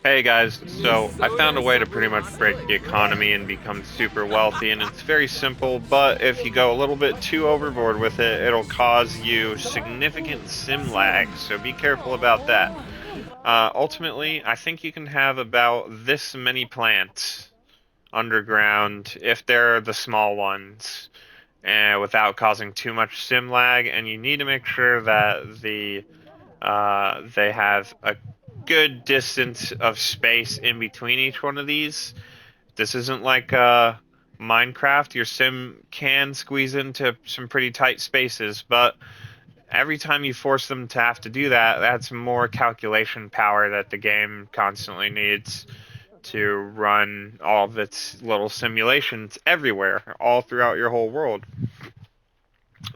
Hey guys, so I found a way to pretty much break the economy and become super wealthy, and it's very simple, but if you go a little bit too overboard with it, it'll cause you significant sim lag, so be careful about that. Ultimately, I think you can have about this many plants underground if they're the small ones, without causing too much sim lag, and you need to make sure that they have a good distance of space in between each one of these. This isn't like Minecraft. Your sim can squeeze into some pretty tight spaces, but every time you force them to have to do that, that's more calculation power that the game constantly needs to run all of its little simulations everywhere, all throughout your whole world.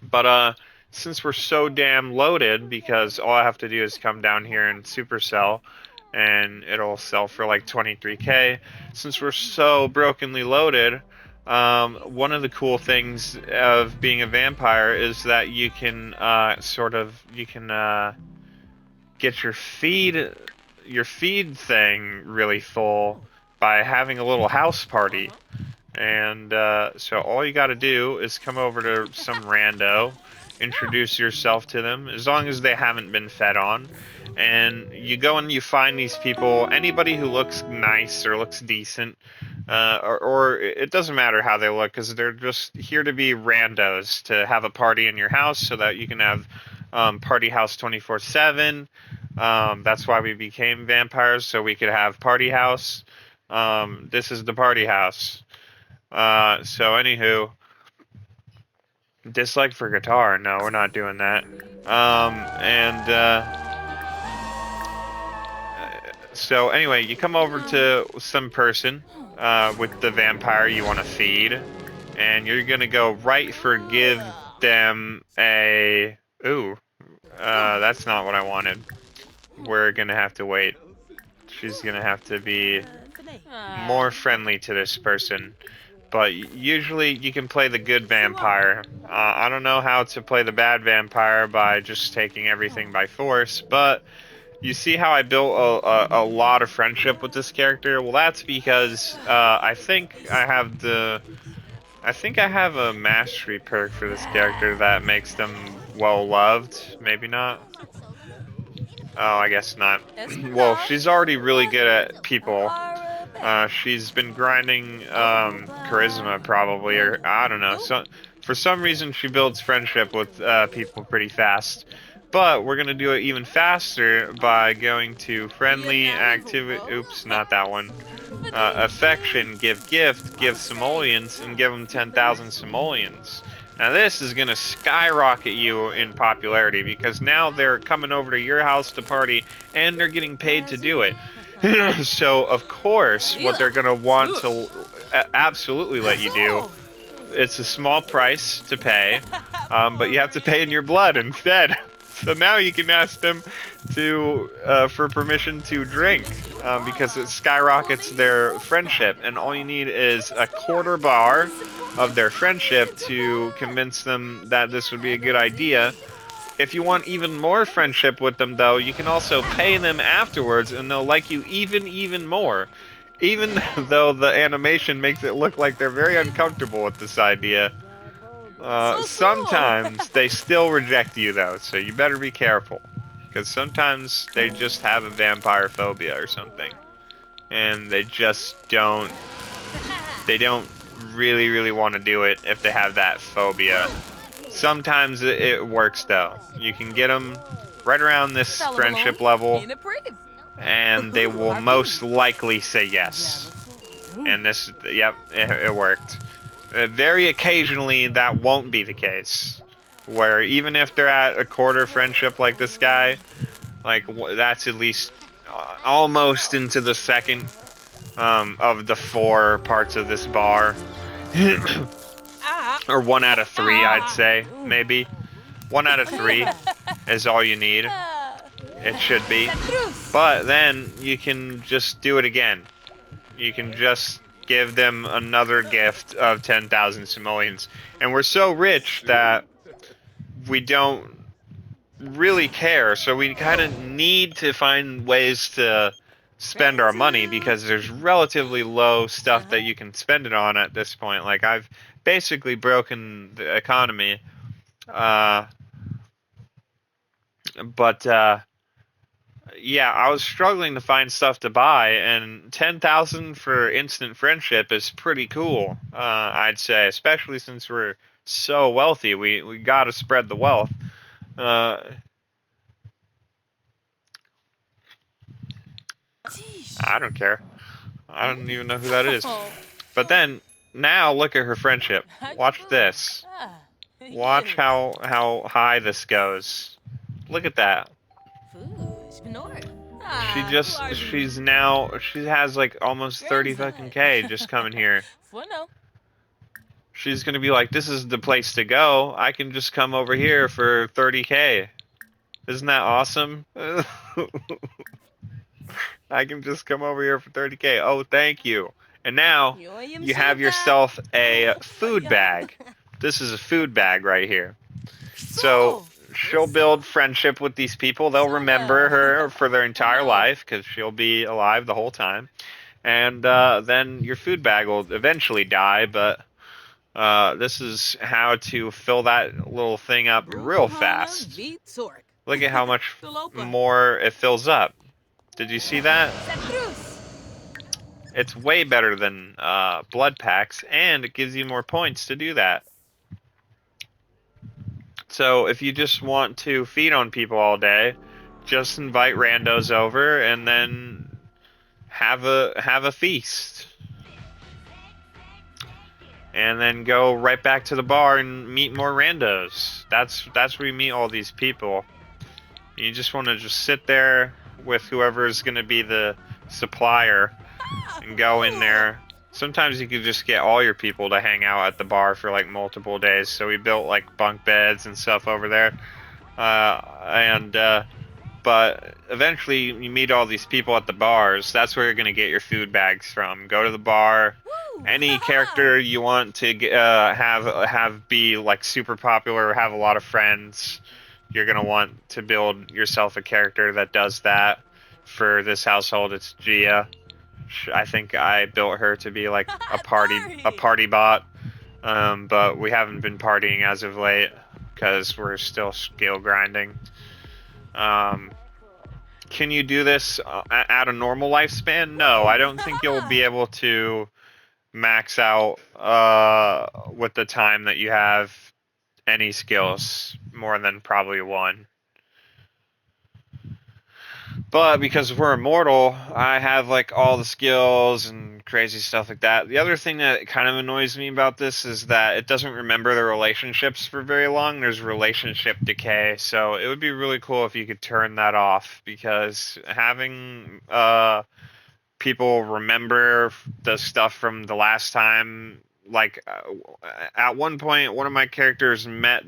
But since we're so damn loaded, because all I have to do is come down here and supercell, and it'll sell for like 23K. Since we're so brokenly loaded, one of the cool things of being a vampire is that you can get your feed thing really full by having a little house party. And so all you got to do is come over to some rando, introduce yourself to them, as long as they haven't been fed on. And you go and you find these people, anybody who looks nice or looks decent, or it doesn't matter how they look, because they're just here to be randos, to have a party in your house so that you can have party house 24/7. That's why we became vampires, so we could have party house. This is the party house. So anywho, dislike for guitar. No, we're not doing that. And so anyway, you come over to some person with the vampire you want to feed, and you're gonna go right for give them a. Ooh, that's not what I wanted. We're gonna have to wait. She's gonna have to be more friendly to this person. But usually you can play the good vampire. I don't know how to play the bad vampire by just taking everything by force, but you see how I built a lot of friendship with this character? Well, that's because I think I have a mastery perk for this character that makes them well loved. Maybe not. Oh, I guess not. Well, she's already really good at people. She's been grinding charisma probably, or I don't know. So for some reason, she builds friendship with people pretty fast. But we're gonna do it even faster by going to friendly activity. Oops, not that one. Affection, give gift, give simoleons, and give them 10,000 simoleons. Now this is gonna skyrocket you in popularity because now they're coming over to your house to party and they're getting paid to do it. So of course, what they're gonna want to absolutely let you do, it's a small price to pay, but you have to pay in your blood instead. So now you can ask them to for permission to drink, because it skyrockets their friendship, and all you need is a quarter bar of their friendship to convince them that this would be a good idea. If you want even more friendship with them, though, you can also pay them afterwards, and they'll like you even more. Even though the animation makes it look like they're very uncomfortable with this idea, sometimes they still reject you, though, so you better be careful. Because sometimes they just have a vampire phobia or something. And they don't really want to do it if they have that phobia. Sometimes it works though. You can get them right around this friendship level, and they will most likely say yes. And this, yep, it worked. Very occasionally, that won't be the case. Where even if they're at a quarter friendship like this guy, like that's at least almost into the second of the four parts of this bar. Or one out of three, I'd say, maybe. One out of three is all you need. It should be. But then you can just do it again. You can just give them another gift of 10,000 simoleons. And we're so rich that we don't really care. So we kind of need to find ways to spend our money because there's relatively low stuff that you can spend it on at this point. Like I've basically broken the economy, but yeah, I was struggling to find stuff to buy, and 10,000 for instant friendship is pretty cool. I'd say, especially since we're so wealthy, we got to spread the wealth. Uh, I don't care. I don't even know who that is. But then now look at her friendship. Watch this. Watch how high this goes. Look at that. She has like almost 30 fucking K just coming here. She's gonna be like, this is the place to go. I can just come over here for 30K. Isn't that awesome? I can just come over here for 30K. Oh, thank you. And now you have yourself a food bag. This is a food bag right here. So she'll build friendship with these people. They'll remember her for their entire life because she'll be alive the whole time. And then your food bag will eventually die, but this is how to fill that little thing up real fast. Look at how much more it fills up. Did you see that? It's way better than blood packs, and it gives you more points to do that. So if you just want to feed on people all day, just invite randos over and then have a feast. And then go right back to the bar and meet more randos. That's where you meet all these people. You just want to just sit there with whoever is going to be the supplier and go in there. Sometimes you could just get all your people to hang out at the bar for like multiple days. So we built like bunk beds and stuff over there. But eventually you meet all these people at the bars. That's where you're going to get your food bags from. Go to the bar. Any character you want to have be like super popular or have a lot of friends, you're going to want to build yourself a character that does that. For this household, it's Gia. I think I built her to be like a party bot. But we haven't been partying as of late because we're still skill grinding. Can you do this at a normal lifespan? No, I don't think you'll be able to max out with the time that you have any skills more than probably one. But because we're immortal, I have like all the skills and crazy stuff like that. The other thing that kind of annoys me about this is that it doesn't remember the relationships for very long. There's relationship decay, so it would be really cool if you could turn that off because having people remember the stuff from the last time. Like at one point, one of my characters met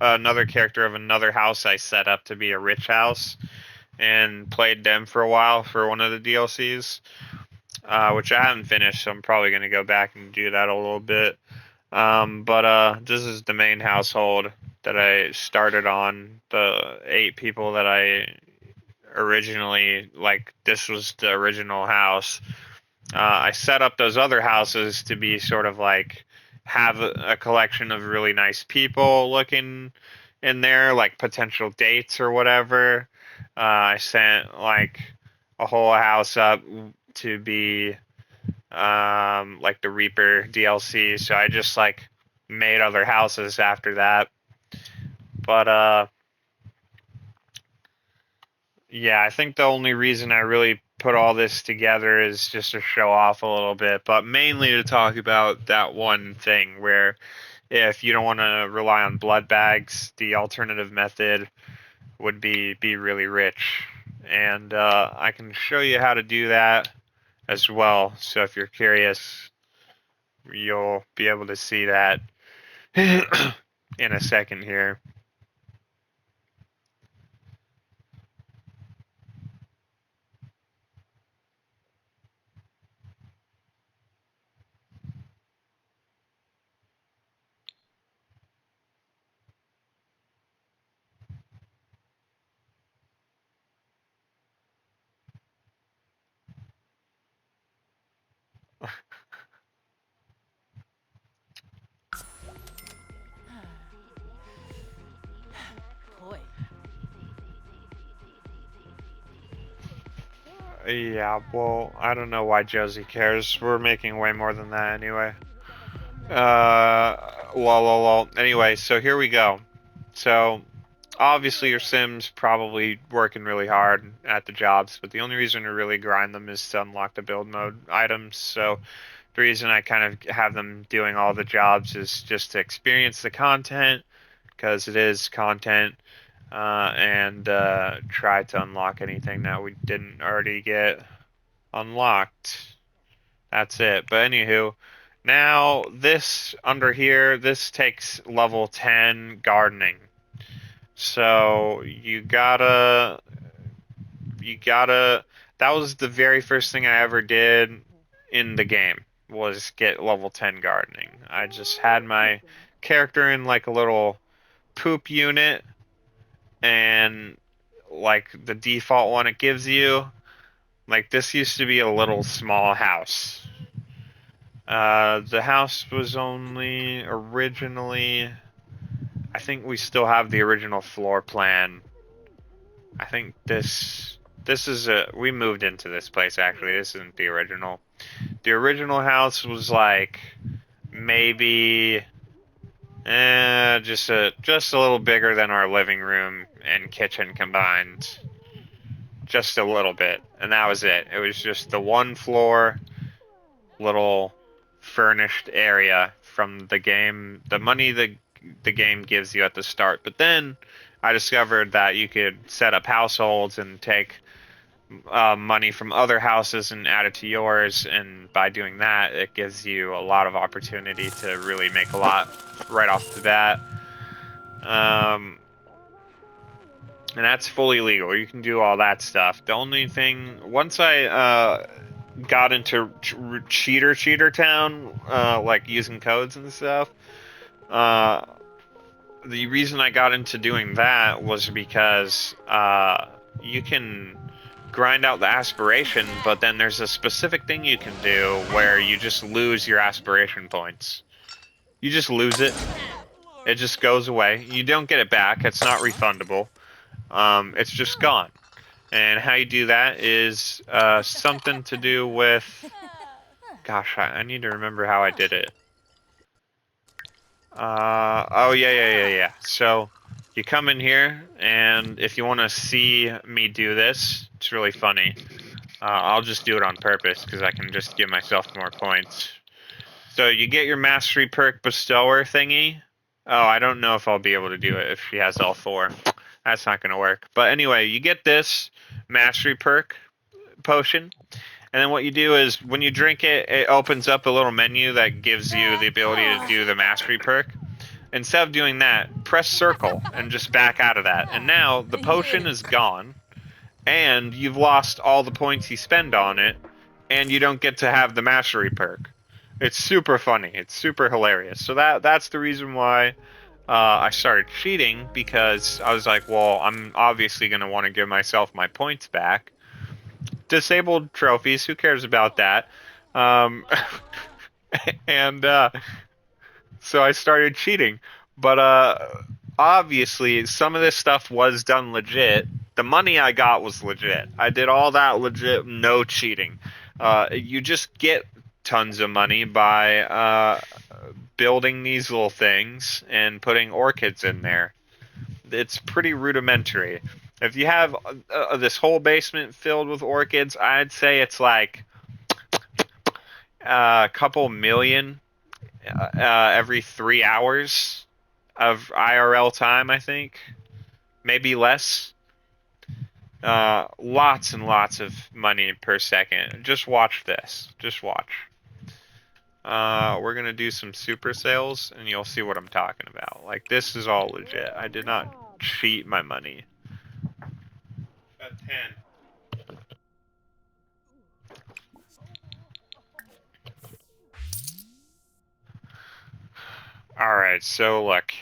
another character of another house I set up to be a rich house, and played them for a while for one of the DLCs, which I haven't finished, so I'm probably going to go back and do that a little bit. But this is the main household that I started on, the 8 people that I originally, like, this was the original house. I set up those other houses to be sort of like, have a collection of really nice people looking in there, like potential dates or whatever. I sent like a whole house up to be like the Reaper DLC, so I just like made other houses after that. But yeah, I think the only reason I really put all this together is just to show off a little bit, but mainly to talk about that one thing where if you don't want to rely on blood bags, the alternative method would be really rich. And I can show you how to do that as well. So if you're curious, you'll be able to see that in a second here. Yeah, well, I don't know why Josie cares. We're making way more than that anyway. Lol, lol, lol. Anyway, so here we go. So, obviously your Sims probably working really hard at the jobs, but the only reason to really grind them is to unlock the build mode items. So, the reason I kind of have them doing all the jobs is just to experience the content, because it is content, and try to unlock anything that we didn't already get unlocked. That's it. But anywho, now this under here, this takes level 10 gardening. So you gotta, that was the very first thing I ever did in the game, was get level 10 gardening. I just had my character in like a little poop unit, and like the default one it gives you, like this used to be a little small house. The house was only originally, I think we still have the original floor plan. I think this is we moved into this place actually. This isn't the original. The original house was like maybe just a little bigger than our living room and kitchen combined. Just a little bit. And that was it. It was just the one floor little furnished area from the game, the money the game gives you at the start. But then I discovered that you could set up households and take money from other houses and add it to yours, and by doing that, it gives you a lot of opportunity to really make a lot right off the bat. And that's fully legal. You can do all that stuff. The only thing, once I got into cheater town, like using codes and stuff. Uh, the reason I got into doing that was because you can grind out the aspiration, but then there's a specific thing you can do where you just lose your aspiration points. You just lose it. It just goes away. You don't get it back. It's not refundable. It's just gone. And how you do that is something to do with. Gosh, I need to remember how I did it. Oh yeah. So you come in here, and if you want to see me do this, it's really funny. I'll just do it on purpose because I can just give myself more points. So you get your mastery perk bestower thingy. Oh, I don't know if I'll be able to do it if she has all four. That's not going to work. But anyway, you get this mastery perk potion. And then what you do is when you drink it, it opens up a little menu that gives you the ability to do the mastery perk. Instead of doing that, press circle and just back out of that. And now the potion is gone, and you've lost all the points you spend on it, and you don't get to have the mastery perk. It's super funny. It's super hilarious. So that's the reason why I started cheating, because I was like, well, I'm obviously going to want to give myself my points back. Disabled trophies, who cares about that? Um, and so I started cheating. But obviously, some of this stuff was done legit. The money I got was legit. I did all that legit, no cheating. You just get tons of money by building these little things and putting orchids in there. It's pretty rudimentary. If you have this whole basement filled with orchids, I'd say it's like a couple million every 3 hours of IRL time, I think. Maybe less. Lots and lots of money per second. Just watch this. Just watch. We're gonna do some super sales, and you'll see what I'm talking about. Like, this is all legit. I did not cheat my money. A 10. Alright, so look.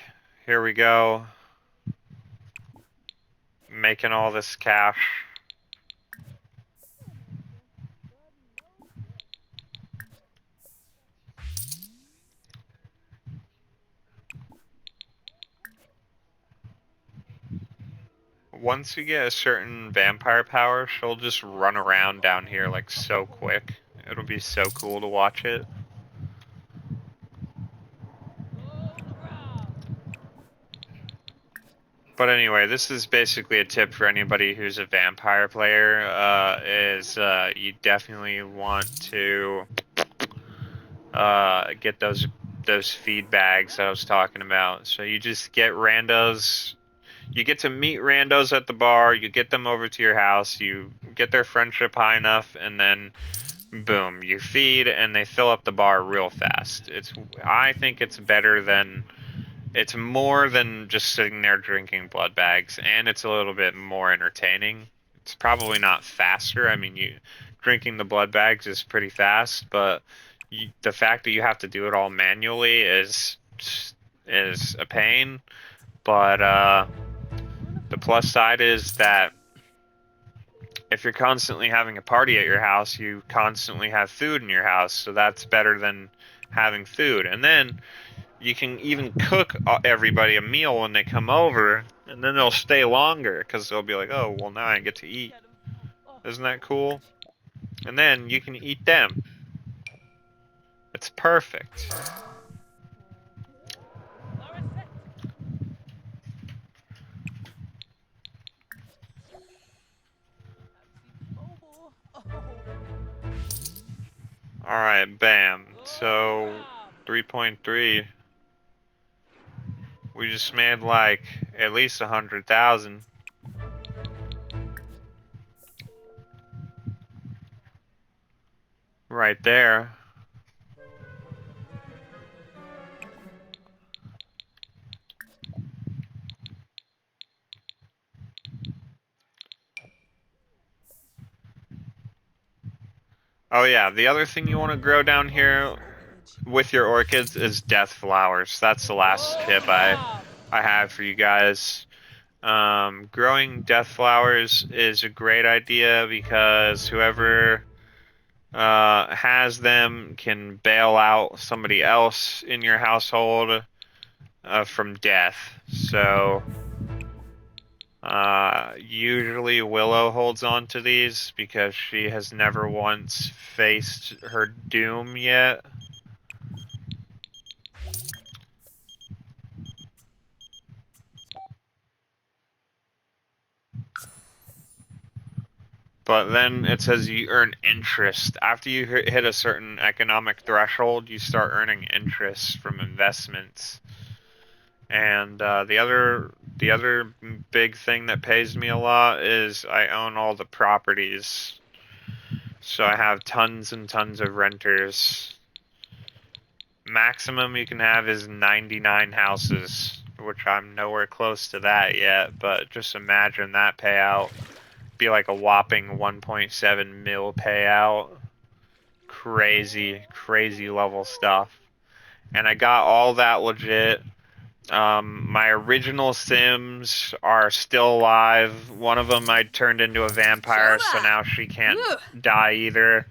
Here we go. Making all this cash. once you get a certain vampire power, she'll just run around down here like so quick. It'll be so cool to watch it. But anyway, this is basically a tip for anybody who's a vampire player. You definitely want to get those feed bags I was talking about. So you just get randos. You get to meet randos at the bar. You get them over to your house. You get their friendship high enough, and then boom, you feed, and they fill up the bar real fast. I think it's more than just sitting there drinking blood bags, and it's a little bit more entertaining. It's probably not faster. I mean, you drinking the blood bags is pretty fast, but the fact that you have to do it all manually is a pain. But the plus side is that if you're constantly having a party at your house, you constantly have food in your house, so that's better than having food. And then you can even cook everybody a meal when they come over, and then they'll stay longer because they'll be like, oh, well, now I get to eat. Isn't that cool? And then you can eat them. It's perfect. Alright, bam. So, 3.3. We just made like at least 100,000. Right there. Oh yeah, the other thing you want to grow down here with your orchids is death flowers. That's the last tip I have for you guys. Growing death flowers is a great idea because whoever has them can bail out somebody else in your household from death. So usually Willow holds on to these because she has never once faced her doom yet. But then it says you earn interest. After you hit a certain economic threshold, you start earning interest from investments. And the other big thing that pays me a lot is I own all the properties. So I have tons and tons of renters. Maximum you can have is 99 houses, which I'm nowhere close to that yet, but just imagine that payout. Be like a whopping 1.7 mil payout. Crazy, crazy level stuff. And I got all that legit. My original Sims are still alive. One of them I turned into a vampire, so now she can't die either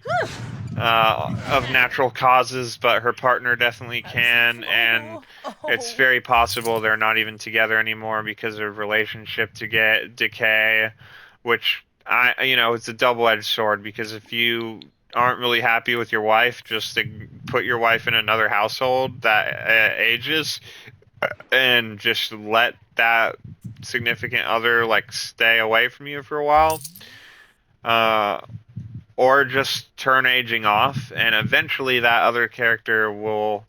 of natural causes, but her partner definitely can, and it's very possible they're not even together anymore because of relationship to get decay, which it's a double-edged sword because if you aren't really happy with your wife, just to put your wife in another household that ages and just let that significant other like stay away from you for a while, uh, or just turn aging off, and eventually that other character will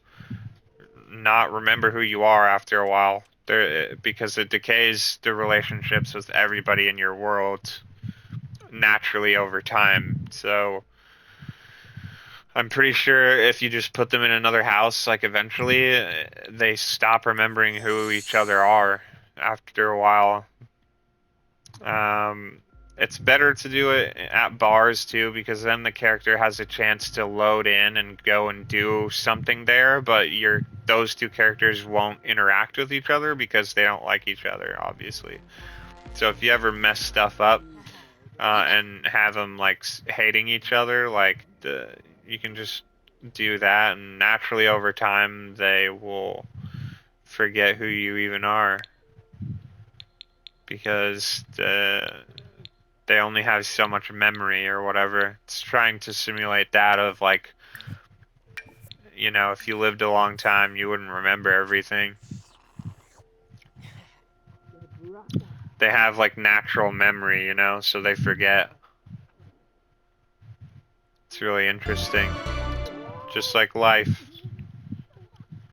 not remember who you are after a while. Because it decays the relationships with everybody in your world naturally over time. So I'm pretty sure if you just put them in another house, like eventually they stop remembering who each other are after a while. It's better to do it at bars too, because then the character has a chance to load in and go and do something there, but those two characters won't interact with each other because they don't like each other, obviously. So if you ever mess stuff up and have them like hating each other, you can just do that, and naturally over time they will forget who you even are. because they only have so much memory or whatever. It's trying to simulate that of like, you know, if you lived a long time, you wouldn't remember everything. They have like natural memory, you know, so they forget. It's really interesting. Just like life.